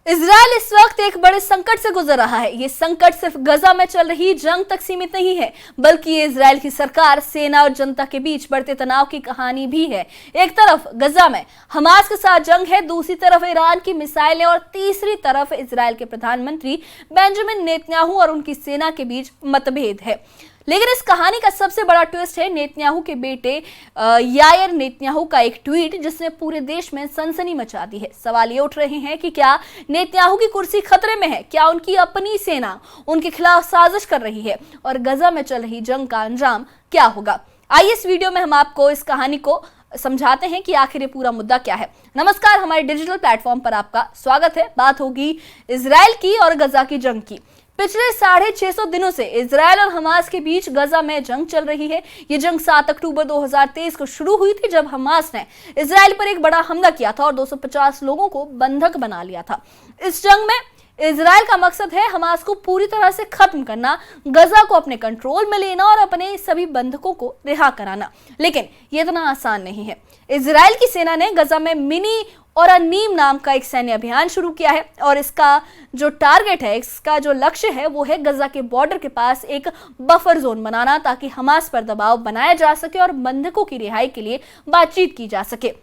Israel इस वक्त एक बड़े संकट से गुजर रहा है। ये संकट सिर्फ गजा में चल रही जंग तक सीमित नहीं है, बल्कि ये इजराइल की सरकार, सेना और जनता के बीच बढ़ते तनाव की कहानी भी है। एक तरफ गजा में हमास के साथ जंग है, दूसरी तरफ ईरान की मिसाइलें और तीसरी तरफ इजराइल के प्रधानमंत्री बेंजामिन नेतन्याहू और उनकी सेना के बीच मतभेद है। लेकिन इस कहानी का सबसे बड़ा ट्विस्ट है नेतन्याहू के बेटे यायर नेतन्याहू का एक ट्वीट, जिसने पूरे देश में सनसनी मचा दी है। सवाल ये उठ रहे हैं कि क्या नेतन्याहू की कुर्सी खतरे में है? क्या उनकी अपनी सेना उनके खिलाफ साजिश कर रही है? और गजा में चल रही जंग का अंजाम क्या होगा? आइए इस वीडियो में हम आपको इस कहानी को समझाते हैं कि आखिर ये पूरा मुद्दा क्या है। नमस्कार, हमारे डिजिटल प्लेटफॉर्म पर आपका स्वागत है। बात होगी इजराइल की और गजा की जंग की। पिछले 650 दिनों से इजराइल और हमास के बीच गजा में जंग चल रही है। ये जंग 7 अक्टूबर 2023 को शुरू हुई थी, जब हमास ने इजराइल पर एक बड़ा हमला किया था और 250 लोगों को बंधक बना लिया था। इस जंग में इजराइल का मकसद है हमास को पूरी तरह से खत्म करना, गजा को अपने कंट्रोल में लेना और अपने सभी बंधकों को रिहा कराना। लेकिन ये इतना आसान नहीं है। इजराइल की सेना ने गजा में मिनी और अनीम नाम का एक सैन्य अभियान शुरू किया है और इसका जो टारगेट है, इसका जो लक्ष्य है, वो है गजा के बॉर्डर के पास एक बफर जोन बनाना, ताकि हमास पर दबाव बनाया जा सके और बंधकों की रिहाई के लिए बातचीत की जा सके।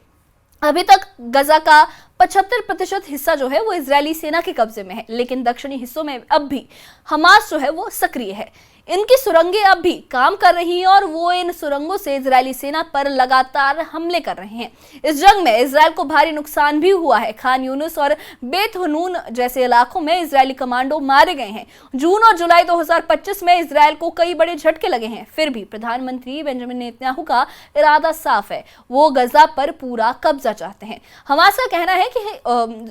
अभी तक गजा का 75% हिस्सा जो है वो इजरायली सेना के कब्जे में है, लेकिन दक्षिणी हिस्सों में अब भी हमास जो है वो सक्रिय है। इनकी सुरंगें अब भी काम कर रही हैं और वो इन सुरंगों से इजरायली सेना पर लगातार हमले कर रहे हैं। इस जंग में इजराइल को भारी नुकसान भी हुआ है। खान यूनुस और बेत हनून जैसे इलाकों में इजरायली कमांडो मारे गए हैं। जून और जुलाई 2025 में इजराइल को कई बड़े झटके लगे हैं। फिर भी प्रधानमंत्री बेंजामिन नेतन्याहू का इरादा साफ है, वो गजा पर पूरा कब्जा चाहते हैं। हमास का कहना है कि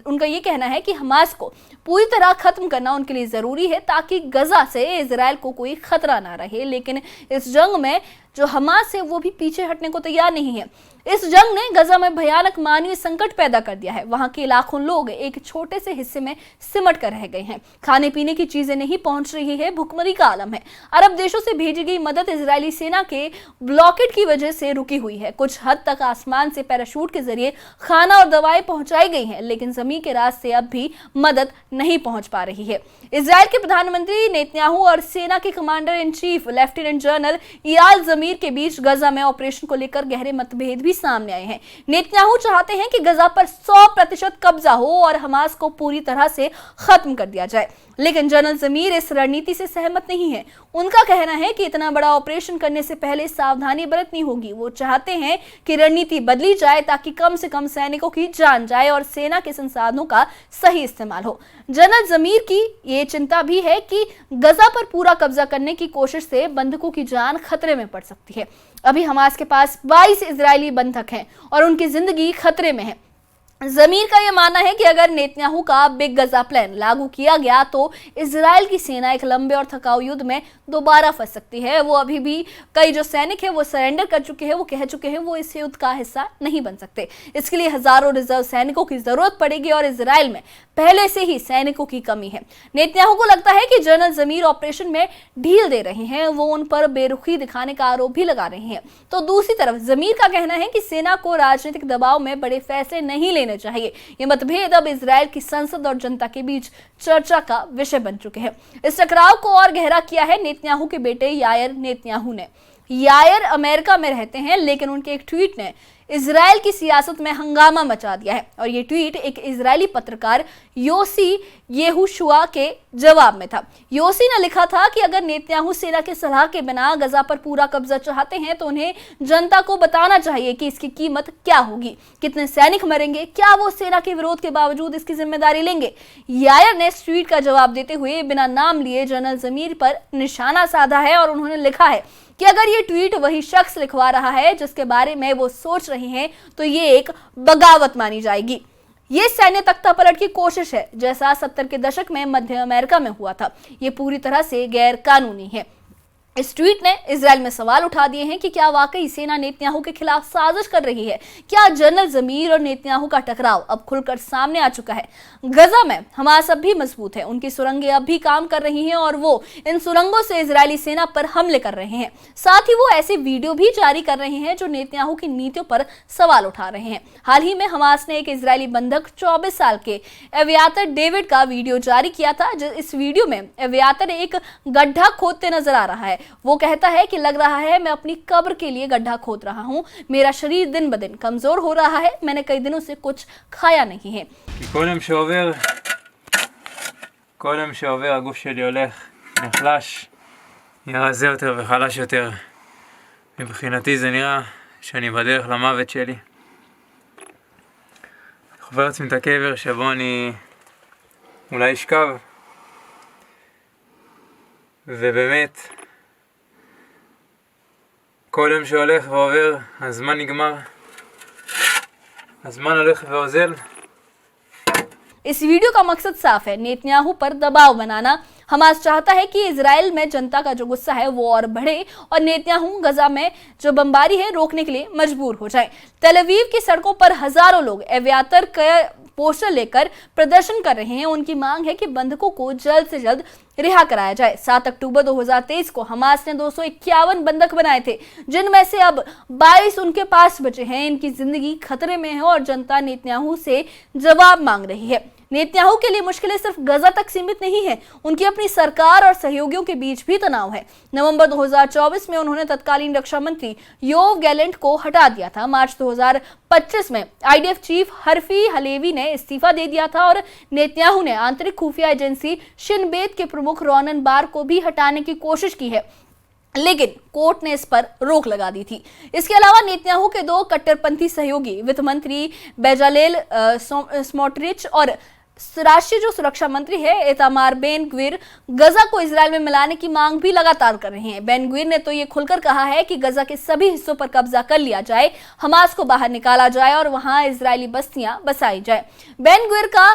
उनका ये कहना है कि हमास को पूरी तरह खत्म करना उनके लिए जरूरी है, ताकि गजा से इजराइल को कोई खतरा ना रहे। लेकिन इस जंग में जो हमास है वो भी पीछे हटने को तैयार नहीं है। इस जंग ने गजा में भयानक मानवीय संकट पैदा कर दिया है। वहां के लाखों लोग एक छोटे से हिस्से में सिमट कर रह गए हैं। खाने पीने की चीजें नहीं पहुंच रही है, भुखमरी का आलम है। अरब देशों से भेजी गई मदद इजरायली सेना के ब्लॉकेट की वजह से रुकी हुई है। कुछ हद तक आसमान से पैराशूट के जरिए खाना और दवाएं पहुंचाई गई हैं, लेकिन जमीन के रास्ते अब भी मदद नहीं पहुंच पा रही है। इजराइल के प्रधानमंत्री नेतन्याहू और सेना के commander in chief lieutenant general Eyal Zamir के बीच गजा में ऑपरेशन को लेकर गहरे मतभेद भी सामने आए हैं। नेतन्याहू चाहते हैं कि गजा पर 100% कब्जा हो और हमास को पूरी तरह से खत्म कर दिया जाए, लेकिन जनरल जमीर इस रणनीति से सहमत नहीं है। उनका कहना है कि इतना बड़ा ऑपरेशन करने से पहले सावधानी बरतनी होगी। वो चाहते हैं कि रणनीति बदली जाए, ताकि कम से कम सैनिकों की जान जाए और सेना के संसाधनों का सही इस्तेमाल हो। जनरल जमीर की ये चिंता भी है कि गजा पर पूरा कब्जा करने की कोशिश से बंधकों की जान खतरे में पड़ सकती है। अभी हमास के पास 22 इजरायली बंधक हैं और उनकी जिंदगी खतरे में है। जमीर का यह मानना है कि अगर नेतन्याहू का बिग गजा प्लान लागू किया गया तो इजराइल की सेना एक लंबे और थकाऊ युद्ध में दोबारा फंस सकती है। वो अभी भी कई जो सैनिक हैं वो सरेंडर कर चुके हैं, वो कह चुके हैं वो इस युद्ध का हिस्सा नहीं बन सकते। इसके लिए हजारों रिजर्व सैनिकों की जरूरत पड़ेगी और इजराइल में पहले से ही सैनिकों की कमी है। नेतन्याहू को लगता है कि जनरल जमीर ऑपरेशन में ढील दे रहे हैं, वो उन पर बेरुखी दिखाने का आरोप भी लगा रहे हैं। तो दूसरी तरफ जमीर का कहना है कि सेना को राजनीतिक दबाव में बड़े फैसले नहीं लेने चाहिए। ये मतभेद अब इजराइल की संसद और जनता के बीच चर्चा का विषय बन चुके हैं। इस टकराव को और गहरा किया है नेतन्याहू के बेटे यायर नेतन्याहू ने। यायर अमेरिका में रहते हैं, लेकिन उनके एक ट्वीट ने इजराइल की सियासत में हंगामा मचा दिया है और ये ट्वीट एक इजरायली पत्रकार योसी येहुशुआ के जवाब में था। योसी ने लिखा था कि अगर नेतन्याहू सेना के सलाह के बिना गजा पर पूरा कब्जा चाहते हैं तो उन्हें जनता को बताना चाहिए कि इसकी कीमत क्या होगी, कितने सैनिक मरेंगे, क्या वो सेना के विरोध के बावजूद इसकी जिम्मेदारी लेंगे। यायर ने इस ट्वीट का जवाब देते हुए बिना नाम लिए जनरल जमीर पर निशाना साधा है और उन्होंने लिखा है कि अगर ये ट्वीट वही शख्स लिखवा रहा है जिसके बारे में वो सोच रहे हैं तो ये एक बगावत मानी जाएगी। ये सैन्य तख्तापलट की कोशिश है, जैसा 70 के दशक में मध्य अमेरिका में हुआ था। ये पूरी तरह से गैर कानूनी है। इस ट्वीट ने इजराइल में सवाल उठा दिए हैं कि क्या वाकई सेना नेतन्याहू के खिलाफ साजिश कर रही है। क्या जनरल जमीर और नेतन्याहू का टकराव अब खुलकर सामने आ चुका है। गजा में हमास अब भी मजबूत है, उनकी सुरंगें अब भी काम कर रही हैं और वो इन सुरंगों से इजरायली सेना पर हमले कर रहे हैं। साथ ही वो ऐसे वीडियो भी जारी कर रहे हैं जो नेतन्याहू की नीतियों पर सवाल उठा रहे हैं। हाल ही में हमास ने एक इजरायली बंधक 24 साल के एवियातर डेविड का वीडियो जारी किया था। इस वीडियो में एवियातर एक गड्ढा खोदते नजर आ रहा है। वो कहता है कि लग रहा है मैं अपनी कब्र के लिए गड्ढा खोद रहा हूँ, मेरा शरीर दिन ब दिन कमजोर हो रहा है, मैंने कई दिनों से कुछ खाया नहीं है। כל יום שעובר הגוף שלי הולך, נחלש, נראה רזה יותר וחלש יותר. מבחינתי זה נראה שאני בדרך למוות שלי. אני חובר לעצמי את הקבר שבו אני אולי אשכב. ובאמת, כל יום שהולך ועובר, הזמן נגמר. הזמן הולך ואוזל. इस वीडियो का मकसद साफ है, नेतन्याहू पर दबाव बनाना। हमास चाहता है कि इजराइल में जनता का जो गुस्सा है वो और बढ़े और नेतन्याहू गजा में जो बमबारी है रोकने के लिए मजबूर हो जाए। तेल अवीव की सड़कों पर हजारों लोग एवियातर के पोस्टर लेकर प्रदर्शन कर रहे हैं। उनकी मांग है कि बंधकों को जल्द से जल्द रिहा कराया जाए। 7 अक्टूबर 2023 को हमास ने 251 बंधक बनाए थे, जिनमें से अब 22 उनके पास बचे हैं। इनकी जिंदगी खतरे में है और जनता नेतन्याहू से जवाब मांग रही है। नेतन्याहू के लिए मुश्किलें सिर्फ गजा तक सीमित नहीं है, उनकी अपनी सरकार और सहयोगियों के बीच भी तनाव है। नवंबर 2024 में उन्होंने तत्कालीन रक्षा मंत्री योव गैलेंट को हटा दिया था। मार्च 2025 में आईडीएफ चीफ हरफी हलेवी ने इस्तीफा दे दिया था और नेतन्याहू ने आंतरिक खुफिया एजेंसी शिन बेत के प्रमुख रोनन बार को भी हटाने की कोशिश की है, लेकिन कोर्ट ने इस पर रोक लगा दी थी। इसके अलावा नेतन्याहू के 2 कट्टरपंथी सहयोगी वित्त मंत्री बेजालेल स्मोट्रिच और राष्ट्रीय जो सुरक्षा मंत्री है इतामार बेन ग्विर गजा को इजराइल में मिलाने की मांग भी लगातार कर रहे हैं। बेन ग्विर ने तो ये खुलकर कहा है कि गजा के सभी हिस्सों पर कब्जा कर लिया जाए, हमास को बाहर निकाला जाए और वहां इजरायली बस्तियां बसाई जाए। बेन ग्विर का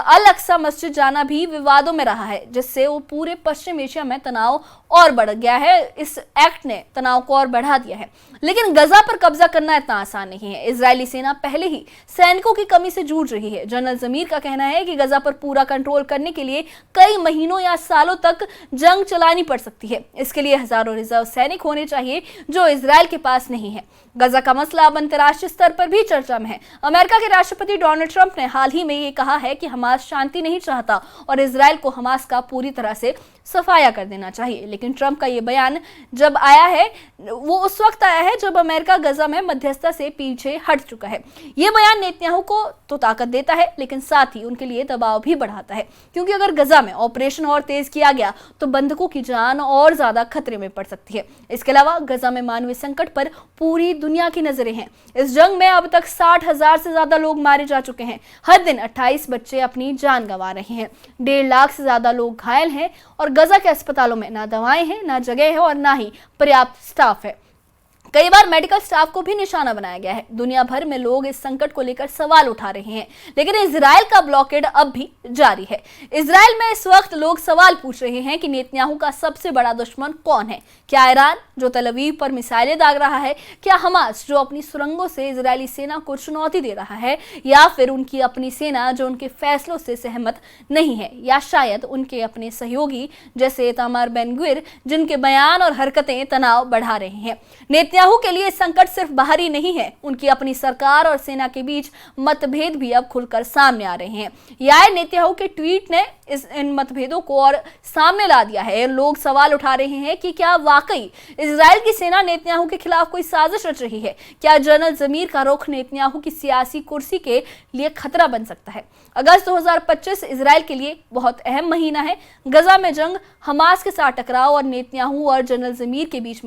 अल अक्सा मस्जिद जाना भी विवादों में रहा है, जिससे वो पूरे पश्चिम एशिया में तनाव और बढ़ गया है। इस एक्ट ने तनाव को और बढ़ा दिया है। लेकिन गजा पर कब्जा करना इतना आसान नहीं है। इजरायली सेना पहले ही सैनिकों की कमी से जूझ रही है। जनरल जमीर का कहना है कि गजा पर पूरा कंट्रोल करने के लिए कई महीनों या सालों तक जंग चलानी पड़ सकती है। इसके लिए हजारों रिजर्व सैनिक होने चाहिए, जो इजराइल के पास नहीं है। गजा का मसला अब अंतर्राष्ट्रीय स्तर पर भी चर्चा में है। अमेरिका के राष्ट्रपति डोनाल्ड ट्रंप ने हाल ही में ये कहा है कि हमास शांति नहीं चाहता और इजराइल को हमास का पूरी तरह से सफाया कर देना चाहिए। लेकिन ट्रंप का ये बयान जब आया है वो उस वक्त आया है जब अमेरिका गजा में मध्यस्थता से पीछे हट चुका है। ये बयान नेतन्याहू को तो ताकत देता है, लेकिन साथ ही उनके लिए दबाव भी बढ़ाता है, क्योंकि अगर गजा में ऑपरेशन और तेज किया गया तो बंधकों की जान और ज्यादा खतरे में पड़ सकती है। इसके अलावा गजा में मानवीय संकट पर पूरी दुनिया की नजरें हैं। इस जंग में अब तक 60,000 से ज्यादा लोग मारे जा चुके हैं। हर दिन 28 बच्चे अपनी जान गंवा रहे हैं। 1.5 लाख से ज्यादा लोग घायल हैं और गजा के अस्पतालों में ना दवाएं हैं, ना जगह है और ना ही पर्याप्त स्टाफ है। कई बार मेडिकल स्टाफ को भी निशाना बनाया गया है। दुनिया भर में लोग इस संकट को लेकर सवाल उठा रहे हैं, लेकिन इजराइल का ब्लॉकेड अब भी जारी है। इजराइल में इस वक्त लोग सवाल पूछ रहे हैं कि नेतन्याहू का सबसे बड़ा दुश्मन कौन है? क्या ईरान, जो तेल अवीव पर मिसाइलें दाग रहा है? क्या हमास, जो अपनी सुरंगों से इजरायली सेना को चुनौती दे रहा है? या फिर उनकी अपनी सेना, जो उनके फैसलों से सहमत नहीं है? या शायद उनके अपने सहयोगी जैसे इतामार बेन ग्विर, जिनके बयान और हरकतें तनाव बढ़ा रहे हैं? नेतन्याहू के लिए संकट सिर्फ बाहरी नहीं है, उनकी अपनी सरकार और सेना के बीच मतभेद भी अब खुलकर सामने आ रहे हैं। यार नेतन्याहू के ट्वीट ने इन मतभेदों को और सामने ला दिया है। लोग सवाल उठा रहे हैं कि क्या वाकई इजराइल की सेना नेतन्याहू के खिलाफ कोई साजिश रच रही है? क्या जनरल जमीर का रुख नेतन्याहू की सियासी कुर्सी के लिए खतरा बन सकता है? अगस्त 2025 इजराइल के लिए बहुत अहम महीना है। गजा में जंग, हमास के साथ टकराव और नेतन्याहू और जनरल जमीर के बीच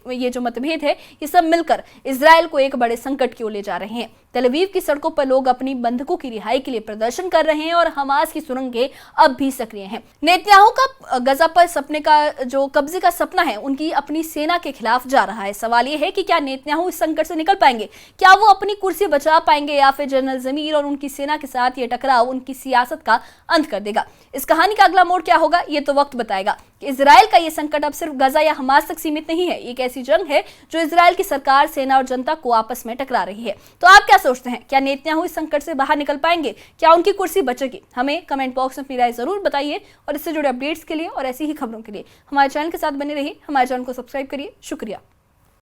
ये जो मतभेद है, ये सब मिलकर इजराइल को एक बड़े संकट की ओर ले जा रहे हैं। तेल अवीव की सड़कों पर लोग अपनी बंधकों की रिहाई के लिए प्रदर्शन कर रहे हैं और हमास की सुरंगें अब भी सक्रिय हैं। नेतन्याहू का गजा पर सपने का जो कब्जे का सपना है उनकी अपनी सेना के खिलाफ जा रहा है। सवाल यह है कि क्या नेतन्याहू इस संकट से निकल पाएंगे, क्या वो अपनी कुर्सी बचा पाएंगे या फिर जनरल जमीर और उनकी सेना के साथ ये टकराव उनकी सियासत का अंत कर देगा। इस कहानी का अगला मोड़ क्या होगा ये तो वक्त बताएगा। कि इजराइल का ये संकट अब सिर्फ गजा या हमास तक सीमित नहीं है, एक ऐसी जंग है जो इजराइल की सरकार, सेना और जनता को आपस में टकरा रही है। तो आप क्या सोचते हैं, क्या नेतन्याहू इस संकट से बाहर निकल पाएंगे, क्या उनकी कुर्सी बचेगी? हमें कमेंट बॉक्स में अपनी राय जरूर बताइए और इससे जुड़े अपडेट्स के लिए और ऐसी ही खबरों के लिए हमारे चैनल के साथ बने रहिए। हमारे चैनल को सब्सक्राइब करिए। शुक्रिया।